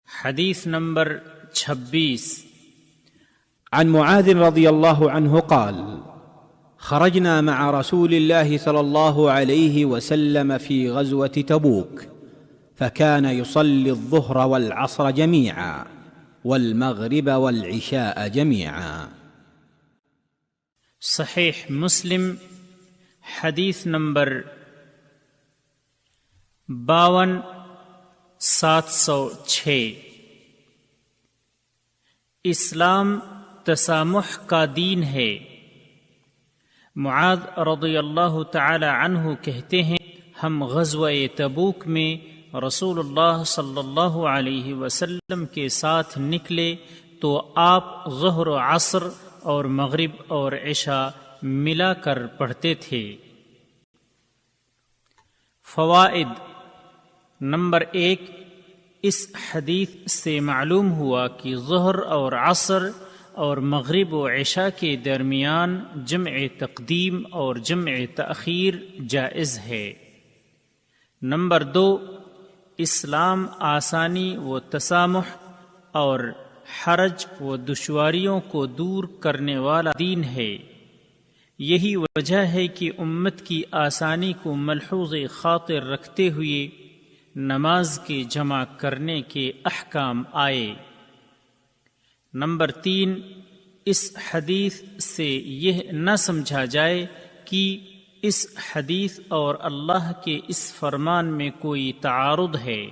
حدیث نمبر 26 عن معاذ رضي الله عنه قال: خرجنا مع رسول الله صلى الله عليه وسلم في غزوة تبوك، فكان يصلي الظهر والعصر جميعا والمغرب والعشاء جميعا. صحیح مسلم حدیث نمبر 52,706. اسلام تسامح کا دین ہے. معاذ رضی اللہ تعالی عنہ کہتے ہیں، ہم غزوہ تبوک میں رسول اللہ صلی اللہ علیہ وسلم کے ساتھ نکلے تو آپ ظہر و عصر اور مغرب اور عشاء ملا کر پڑھتے تھے. فوائد. نمبر 1، اس حدیث سے معلوم ہوا کہ ظہر اور عصر اور مغرب و عشاء کے درمیان جمع تقدیم اور جمع تأخیر جائز ہے. نمبر 2، اسلام آسانی و تسامح اور حرج و دشواریوں کو دور کرنے والا دین ہے. یہی وجہ ہے کہ امت کی آسانی کو ملحوظ خاطر رکھتے ہوئے نماز کے جمع کرنے کے احکام آئے. نمبر 3، اس حدیث سے یہ نہ سمجھا جائے کہ اس حدیث اور اللہ کے اس فرمان میں کوئی تعارض ہے.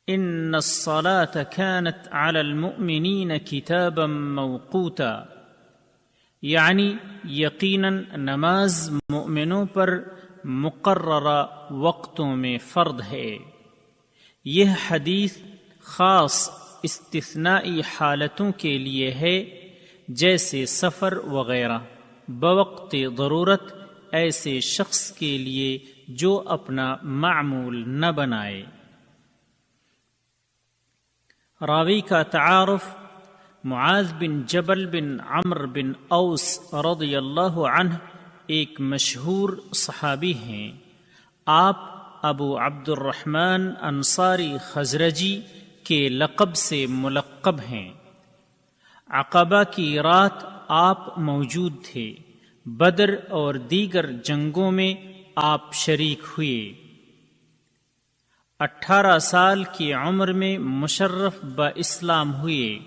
ان الصلاة كانت على المؤمنین کتابا موقوتا، یعنی یقیناً نماز مومنوں پر مقررہ وقتوں میں فرض ہے. یہ حدیث خاص استثنائی حالتوں کے لیے ہے، جیسے سفر وغیرہ. بوقت ضرورت ایسے شخص کے لیے جو اپنا معمول نہ بنائے. راوی کا تعارف. معاذ بن جبل بن عمرو بن اوس رضی اللہ عنہ ایک مشہور صحابی ہیں. آپ ابو عبد الرحمن انصاری خزرجی کے لقب سے ملقب ہیں. عقبہ کی رات آپ موجود تھے. بدر اور دیگر جنگوں میں آپ شریک ہوئے. 18 سال کی عمر میں مشرف باسلام ہوئے.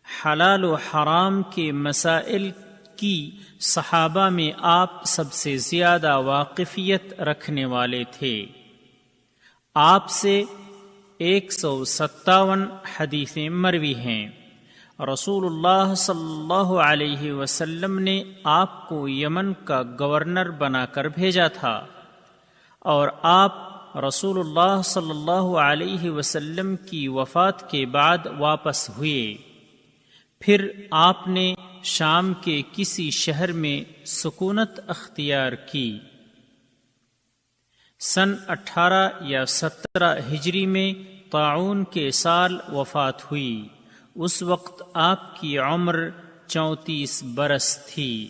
حلال و حرام کے مسائل کی صحابہ میں آپ سب سے زیادہ واقفیت رکھنے والے تھے. آپ سے 157 حدیثیں مروی ہیں. رسول اللہ صلی اللہ علیہ وسلم نے آپ کو یمن کا گورنر بنا کر بھیجا تھا، اور آپ رسول اللہ صلی اللہ علیہ وسلم کی وفات کے بعد واپس ہوئے. پھر آپ نے شام کے کسی شہر میں سکونت اختیار کی. سن 18 یا 17 ہجری میں طاعون کے سال وفات ہوئی. اس وقت آپ کی عمر 34 برس تھی.